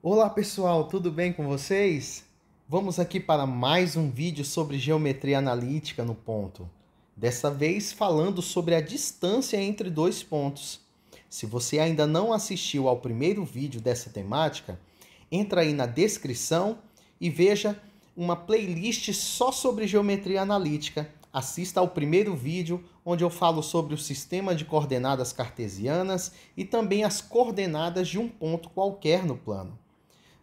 Olá pessoal, tudo bem com vocês? Vamos aqui para mais um vídeo sobre geometria analítica no ponto. Dessa vez falando sobre a distância entre dois pontos. Se você ainda não assistiu ao primeiro vídeo dessa temática, entra aí na descrição e veja uma playlist só sobre geometria analítica. Assista ao primeiro vídeo, onde eu falo sobre o sistema de coordenadas cartesianas e também as coordenadas de um ponto qualquer no plano.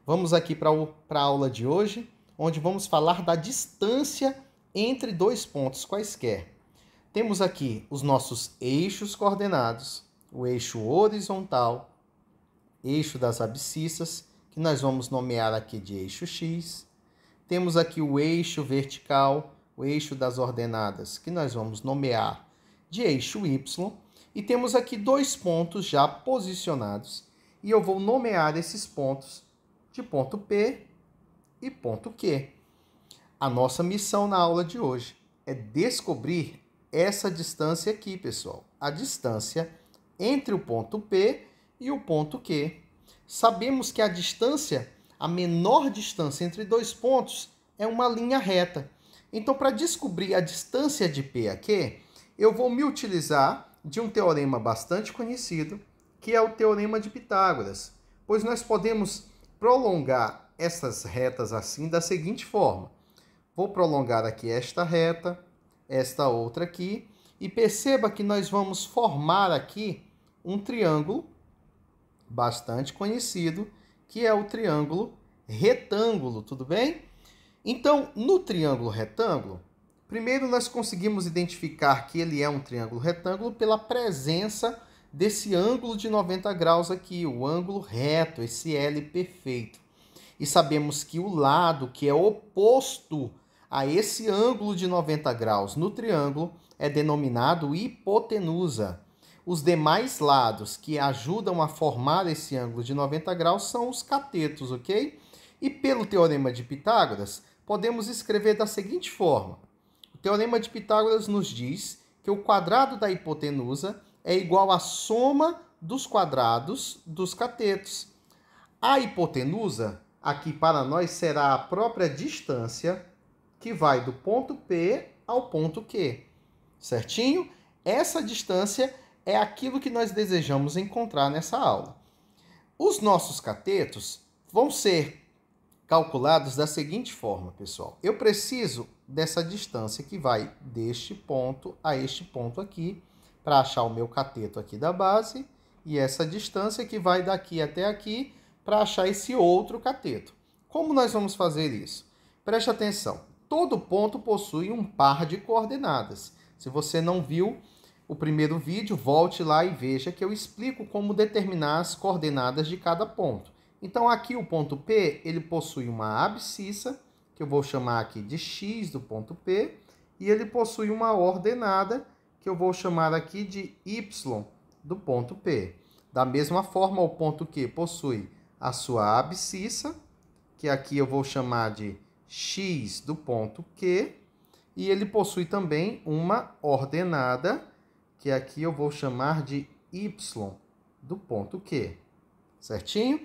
Vamos aqui para a aula de hoje, onde vamos falar da distância entre dois pontos quaisquer. Temos aqui os nossos eixos coordenados, o eixo horizontal, eixo das abscissas, que nós vamos nomear aqui de eixo X. Temos aqui o eixo vertical, o eixo das ordenadas, que nós vamos nomear de eixo Y. E temos aqui dois pontos já posicionados, e eu vou nomear esses pontos de ponto P e ponto Q. A nossa missão na aula de hoje é descobrir essa distância aqui, pessoal. A distância entre o ponto P e o ponto Q. Sabemos que a distância, a menor distância entre dois pontos, é uma linha reta. Então, para descobrir a distância de P a Q, eu vou me utilizar de um teorema bastante conhecido, que é o Teorema de Pitágoras, pois nós podemos prolongar essas retas assim da seguinte forma. Vou prolongar aqui esta reta, esta outra aqui, e perceba que nós vamos formar aqui um triângulo bastante conhecido, que é o triângulo retângulo, tudo bem? Então, no triângulo retângulo, primeiro nós conseguimos identificar que ele é um triângulo retângulo pela presença desse ângulo de 90 graus aqui, o ângulo reto, esse L perfeito. E sabemos que o lado que é oposto a esse ângulo de 90 graus no triângulo é denominado hipotenusa. Os demais lados que ajudam a formar esse ângulo de 90 graus são os catetos, ok? E pelo Teorema de Pitágoras, podemos escrever da seguinte forma. O Teorema de Pitágoras nos diz que o quadrado da hipotenusa é igual à soma dos quadrados dos catetos. A hipotenusa, aqui para nós, será a própria distância que vai do ponto P ao ponto Q. Certinho? Essa distância é aquilo que nós desejamos encontrar nessa aula. Os nossos catetos vão ser calculados da seguinte forma, pessoal. Eu preciso dessa distância que vai deste ponto a este ponto aqui, para achar o meu cateto aqui da base, e essa distância que vai daqui até aqui para achar esse outro cateto. Como nós vamos fazer isso? Preste atenção. Todo ponto possui um par de coordenadas. Se você não viu o primeiro vídeo, volte lá e veja que eu explico como determinar as coordenadas de cada ponto. Então, aqui o ponto P, ele possui uma abscissa, que eu vou chamar aqui de X do ponto P, e ele possui uma ordenada, que eu vou chamar aqui de Y do ponto P. Da mesma forma, o ponto Q possui a sua abscissa, que aqui eu vou chamar de X do ponto Q, e ele possui também uma ordenada, que aqui eu vou chamar de Y do ponto Q. Certinho?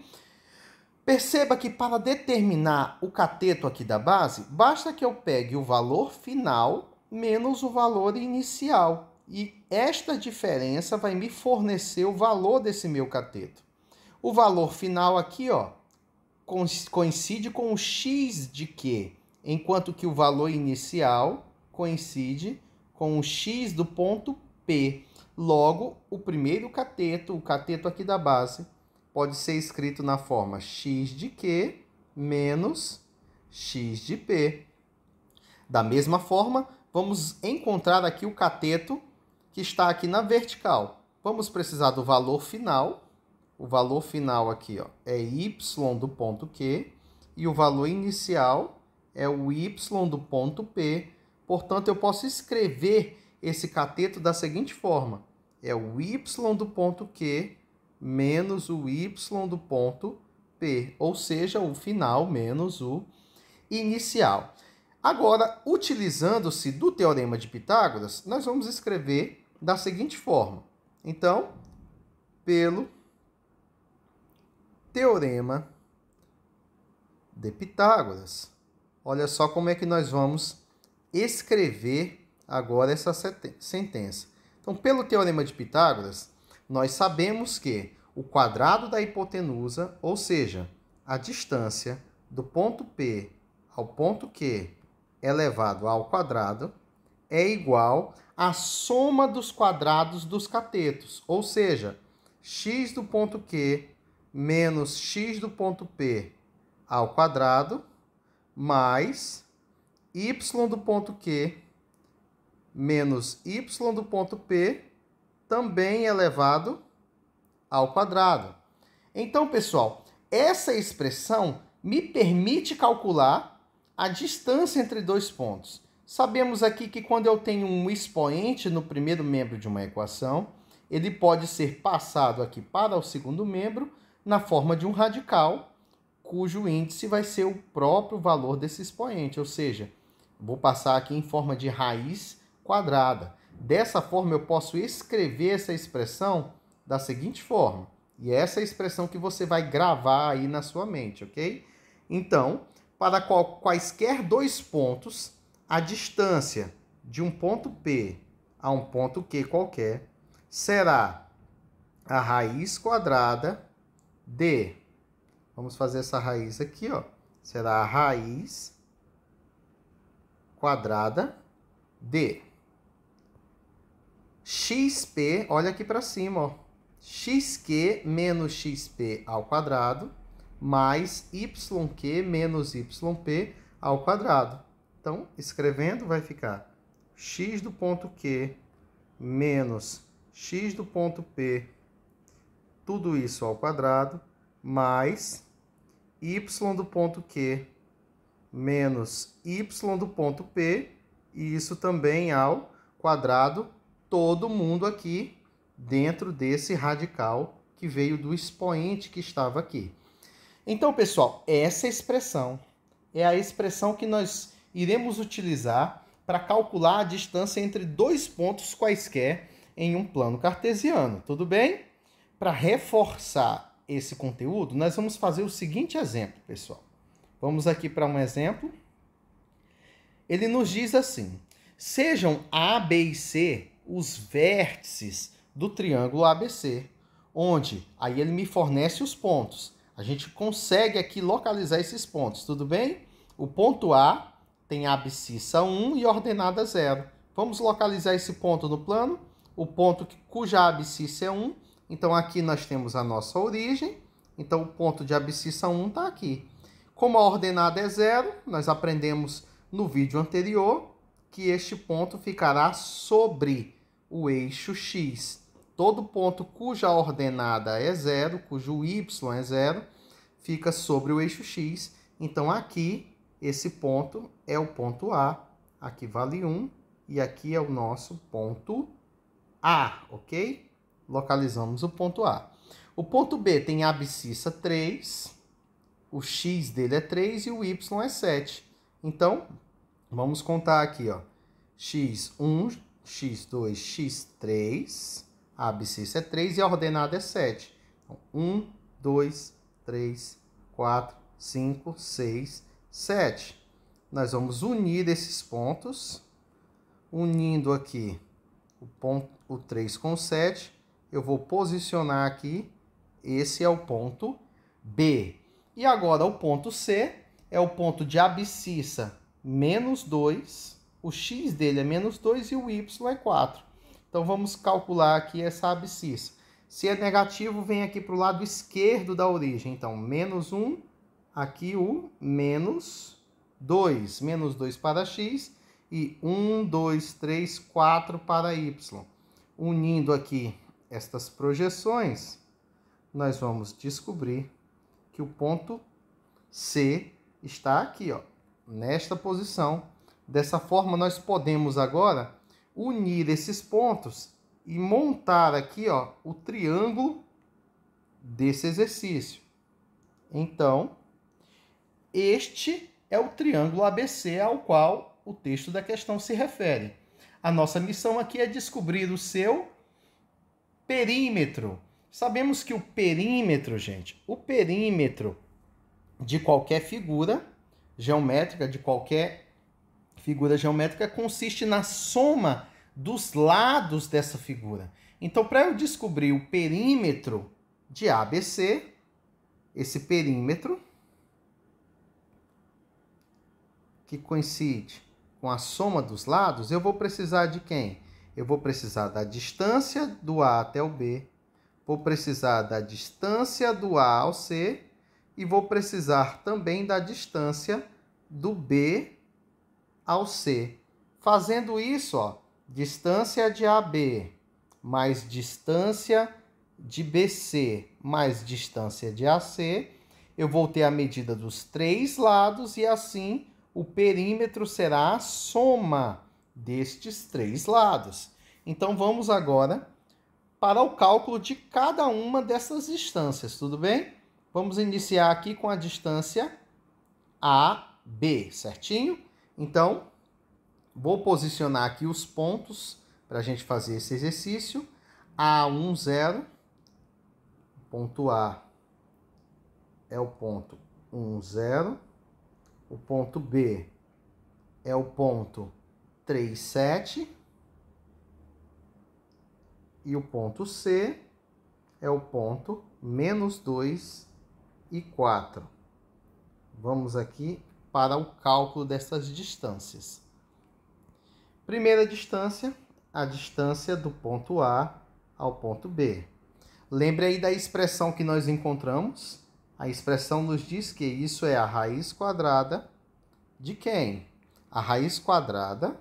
Perceba que para determinar o cateto aqui da base, basta que eu pegue o valor final menos o valor inicial. E esta diferença vai me fornecer o valor desse meu cateto. O valor final aqui, ó, coincide com o x de Q, enquanto que o valor inicial coincide com o x do ponto P. Logo, o primeiro cateto, o cateto aqui da base, pode ser escrito na forma x de Q menos x de P. Da mesma forma, vamos encontrar aqui o cateto que está aqui na vertical. Vamos precisar do valor final. O valor final aqui, ó, é y do ponto Q. E o valor inicial é o y do ponto P. Portanto, eu posso escrever esse cateto da seguinte forma. É o y do ponto Q menos o y do ponto P. Ou seja, o final menos o inicial. Agora, utilizando-se do Teorema de Pitágoras, nós vamos escrever da seguinte forma. Então, pelo Teorema de Pitágoras. Olha só como é que nós vamos escrever agora essa sentença. Então, pelo teorema de Pitágoras, nós sabemos que o quadrado da hipotenusa, ou seja, a distância do ponto P ao ponto Q elevado ao quadrado, é igual à soma dos quadrados dos catetos, ou seja, x do ponto Q menos x do ponto P ao quadrado, mais y do ponto Q menos y do ponto P, também elevado ao quadrado. Então, pessoal, essa expressão me permite calcular a distância entre dois pontos. Sabemos aqui que quando eu tenho um expoente no primeiro membro de uma equação, ele pode ser passado aqui para o segundo membro na forma de um radical, cujo índice vai ser o próprio valor desse expoente, ou seja, vou passar aqui em forma de raiz quadrada. Dessa forma, eu posso escrever essa expressão da seguinte forma. E essa é a expressão que você vai gravar aí na sua mente, ok? Então, para quaisquer dois pontos, a distância de um ponto P a um ponto Q qualquer será a raiz quadrada de... Vamos fazer essa raiz aqui, ó. Será a raiz quadrada de xp, olha aqui para cima, ó. Xq menos xp ao quadrado, mais yq menos yp ao quadrado. Então, escrevendo, vai ficar x do ponto Q menos x do ponto P, tudo isso ao quadrado, mais y do ponto Q menos y do ponto P, e isso também ao quadrado, todo mundo aqui dentro desse radical que veio do expoente que estava aqui. Então, pessoal, essa expressão é a expressão que nós iremos utilizar para calcular a distância entre dois pontos quaisquer em um plano cartesiano, tudo bem? Para reforçar esse conteúdo, nós vamos fazer o seguinte exemplo, pessoal. Vamos aqui para um exemplo. Ele nos diz assim: sejam A, B e C os vértices do triângulo ABC, onde aí ele me fornece os pontos. A gente consegue aqui localizar esses pontos, tudo bem? O ponto A tem abscissa 1 e ordenada 0. Vamos localizar esse ponto no plano. O ponto cuja abscissa é 1. Então, aqui nós temos a nossa origem. Então, o ponto de abscissa 1 está aqui. Como a ordenada é 0, nós aprendemos no vídeo anterior que este ponto ficará sobre o eixo X. Todo ponto cuja ordenada é 0, cujo y é 0, fica sobre o eixo X. Então, aqui, esse ponto é o ponto A. Aqui vale 1 e aqui é o nosso ponto A, ok? Localizamos o ponto A. O ponto B tem abscissa 3, o X dele é 3 e o Y é 7. Então, vamos contar aqui, ó. X1, X2, X3, a abscissa é 3 e a ordenada é 7. Então, 1, 2, 3, 4, 5, 6, 7. Nós vamos unir esses pontos. Unindo aqui o 3 com o 7, eu vou posicionar aqui, esse é o ponto B. E agora o ponto C é o ponto de abscissa menos 2, o X dele é menos 2 e o Y é 4. Então, vamos calcular aqui essa abscissa. Se é negativo, vem aqui para o lado esquerdo da origem. Então, menos 1, aqui o menos 2. Menos 2 para X e 1, 2, 3, 4 para Y. Unindo aqui estas projeções, nós vamos descobrir que o ponto C está aqui, ó, nesta posição. Dessa forma, nós podemos agora unir esses pontos e montar aqui, ó, o triângulo desse exercício. Então, este é o triângulo ABC ao qual o texto da questão se refere. A nossa missão aqui é descobrir o seu perímetro. Sabemos que o perímetro, gente, o perímetro de qualquer figura geométrica, consiste na soma dos lados dessa figura. Então, para eu descobrir o perímetro de ABC, esse perímetro que coincide com a soma dos lados, eu vou precisar de quem? Eu vou precisar da distância do A até o B, vou precisar da distância do A ao C e vou precisar também da distância do B ao C. Fazendo isso, ó, distância de AB mais distância de BC mais distância de AC, eu vou ter a medida dos três lados e assim o perímetro será a soma destes três lados. Então vamos agora para o cálculo de cada uma dessas distâncias, tudo bem? Vamos iniciar aqui com a distância AB, certinho? Então, vou posicionar aqui os pontos para a gente fazer esse exercício. A1, 0. Ponto A é o ponto 1, 0. O ponto B é o ponto 3, 7. E o ponto C é o ponto menos 2 e 4. Vamos aqui para o cálculo dessas distâncias. Primeira distância, a distância do ponto A ao ponto B. Lembre aí da expressão que nós encontramos. A expressão nos diz que isso é a raiz quadrada de quem? A raiz quadrada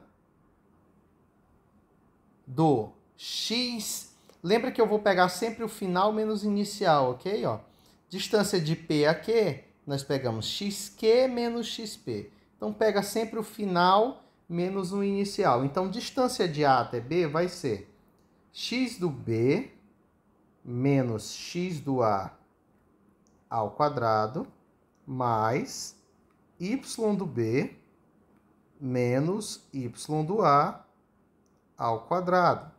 do x. Lembra que eu vou pegar sempre o final menos inicial, ok? Ó, distância de P a Q, nós pegamos xq menos xp. Então, pega sempre o final menos o inicial. Então, distância de A até B vai ser x do B menos x do A ao quadrado mais y do B menos y do A ao quadrado.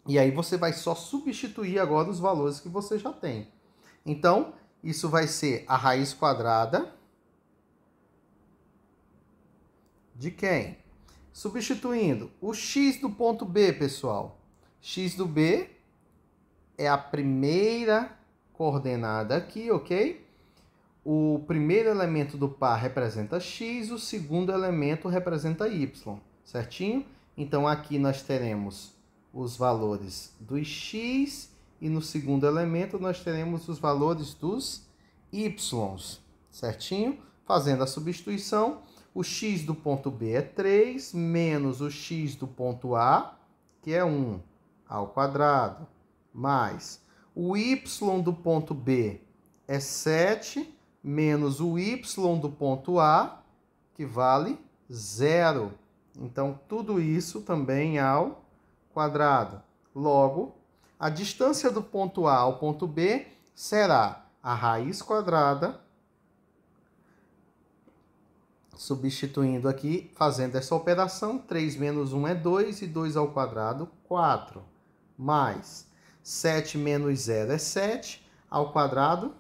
E aí você vai só substituir agora os valores que você já tem. Então, isso vai ser a raiz quadrada de quem? Substituindo o x do ponto B, pessoal. X do B é a primeira coordenada aqui, ok? O primeiro elemento do par representa x, o segundo elemento representa y, certinho? Então, aqui nós teremos os valores dos x e no segundo elemento nós teremos os valores dos y, certinho? Fazendo a substituição, o x do ponto B é 3, menos o x do ponto A, que é 1, ao quadrado, mais o y do ponto B é 7, menos o y do ponto A, que vale 0. Então, tudo isso também ao quadrado. Logo, a distância do ponto A ao ponto B será a raiz quadrada, substituindo aqui, fazendo essa operação, 3 menos 1 é 2, e 2 ao quadrado, 4. Mais 7 menos 0 é 7, ao quadrado,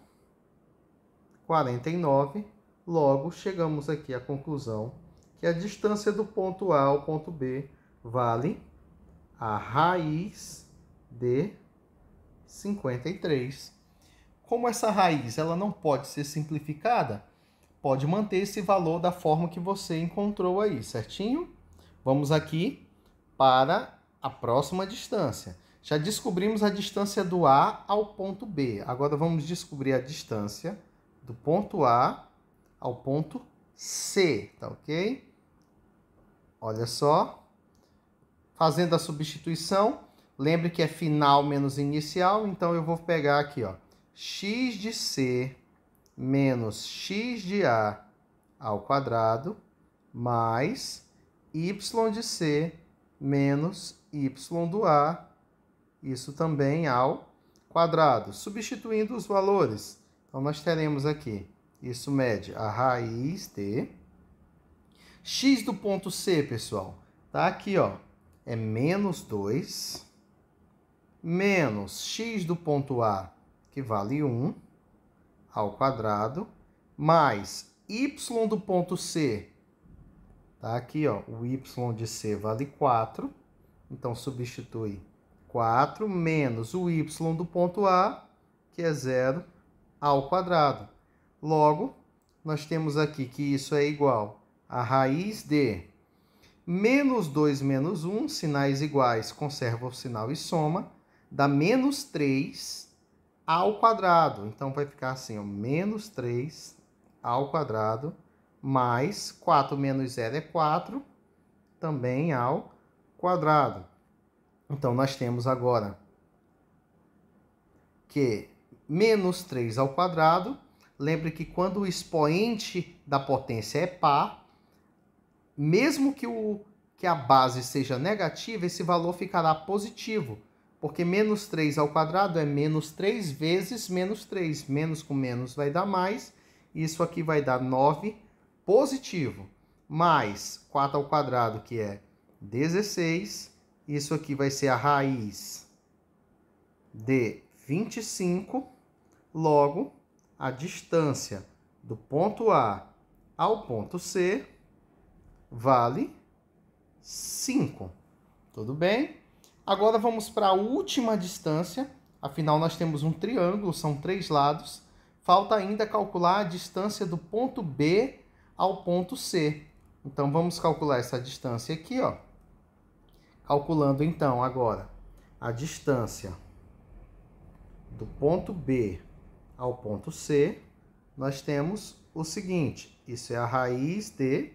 49. Logo, chegamos aqui à conclusão que a distância do ponto A ao ponto B vale a raiz de 53. Como essa raiz ela não pode ser simplificada, pode manter esse valor da forma que você encontrou aí, certinho? Vamos aqui para a próxima distância. Já descobrimos a distância do A ao ponto B. Agora vamos descobrir a distância do ponto A ao ponto C, tá ok? Olha só. Fazendo a substituição, lembre que é final menos inicial, então eu vou pegar aqui, ó, x de C menos x de A ao quadrado, mais y de C menos y do A, isso também ao quadrado. Substituindo os valores, então nós teremos aqui, isso mede a raiz de x do ponto C, pessoal, tá aqui, ó, é menos 2, menos x do ponto A, que vale 1, ao quadrado, mais y do ponto C. Tá aqui, ó, o y de C vale 4. Então, substitui 4 menos o y do ponto A, que é 0, ao quadrado. Logo, nós temos aqui que isso é igual a raiz de menos 2 menos 1, sinais iguais, conserva o sinal e soma, dá menos 3 ao quadrado. Então, vai ficar assim, ó, menos 3 ao quadrado, mais 4 menos 0 é 4, também ao quadrado. Então, nós temos agora que menos 3 ao quadrado. Lembre que quando o expoente da potência é par, mesmo que a base seja negativa, esse valor ficará positivo, porque menos 3 ao quadrado é menos 3 vezes menos 3. Menos com menos vai dar mais. Isso aqui vai dar 9 positivo. Mais 4 ao quadrado, que é 16. Isso aqui vai ser a raiz de 25. Logo, a distância do ponto A ao ponto C vale 5. Tudo bem? Agora vamos para a última distância. Afinal, nós temos um triângulo, são 3 lados. Falta ainda calcular a distância do ponto B ao ponto C. Então, vamos calcular essa distância aqui, ó. Calculando, então, agora a distância do ponto B ao ponto C, nós temos o seguinte. Isso é a raiz de,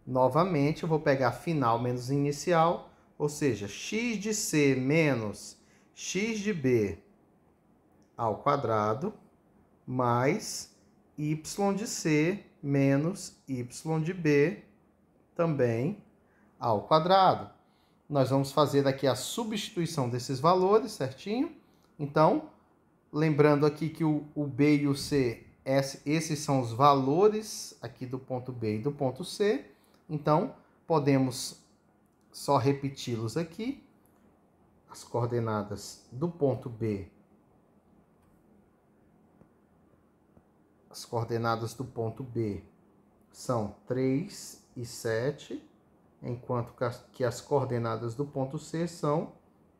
novamente, eu vou pegar final menos inicial, ou seja, x de C menos x de B ao quadrado, mais y de C menos y de B também ao quadrado. Nós vamos fazer aqui a substituição desses valores, certinho? Então, lembrando aqui que o B e o C, esses são os valores aqui do ponto B e do ponto C. Então, podemos só repeti-los aqui. As coordenadas do ponto B. As coordenadas do ponto B são 3 e 7, enquanto que as coordenadas do ponto C são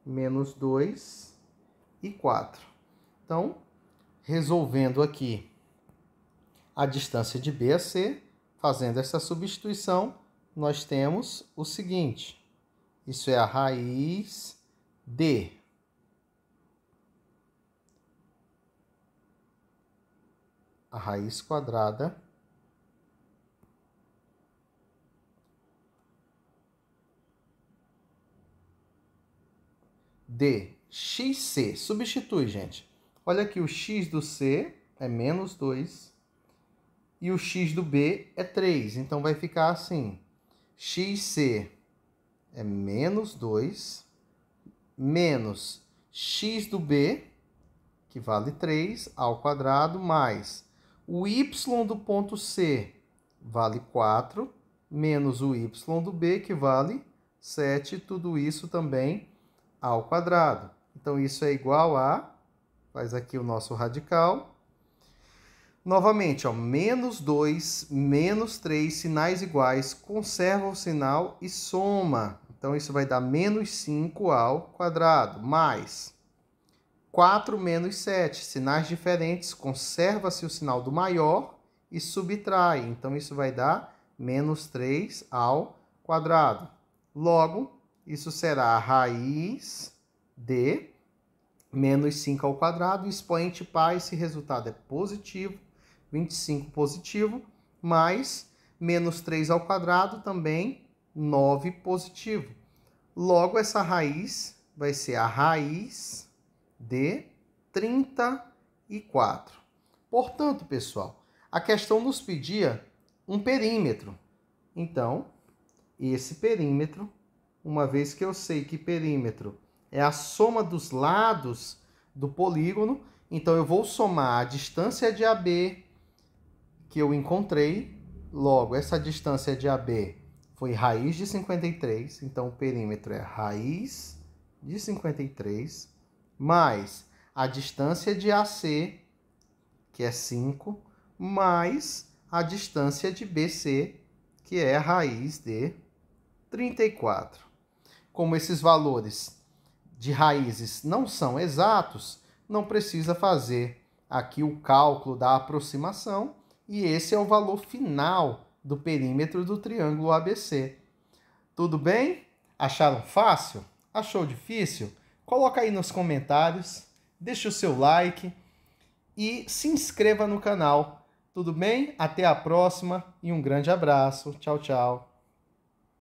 menos 2 e 4. Então, resolvendo aqui a distância de B a C, fazendo essa substituição, nós temos o seguinte. Isso é a raiz de a raiz quadrada de xc. Substitui, gente. Olha aqui, o x do C é menos 2 e o x do B é 3. Então, vai ficar assim. xc é menos 2 menos x do B, que vale 3, ao quadrado, mais o y do ponto C, vale 4, menos o y do B, que vale 7, tudo isso também ao quadrado. Então, isso é igual a, faz aqui o nosso radical. Novamente, ó, menos 2, menos 3, sinais iguais, conserva o sinal e soma. Então, isso vai dar menos 5 ao quadrado, mais 4 menos 7, sinais diferentes, conserva-se o sinal do maior e subtrai. Então, isso vai dar menos 3 ao quadrado. Logo, isso será a raiz de menos 5 ao quadrado, expoente par, esse resultado é positivo, 25 positivo, mais menos 3 ao quadrado, também 9 positivo. Logo, essa raiz vai ser a raiz de 34. Portanto, pessoal, a questão nos pedia um perímetro. Então, esse perímetro, uma vez que eu sei que perímetro é a soma dos lados do polígono, então eu vou somar a distância de AB que eu encontrei. Logo, essa distância de AB foi raiz de 53, então o perímetro é raiz de 53, mais a distância de AC, que é 5, mais a distância de BC, que é a raiz de 34. Como esses valores de raízes não são exatos, não precisa fazer aqui o cálculo da aproximação, e esse é o valor final do perímetro do triângulo ABC. Tudo bem? Acharam fácil? Achou difícil? Coloca aí nos comentários, deixa o seu like e se inscreva no canal. Tudo bem? Até a próxima e um grande abraço. Tchau, tchau.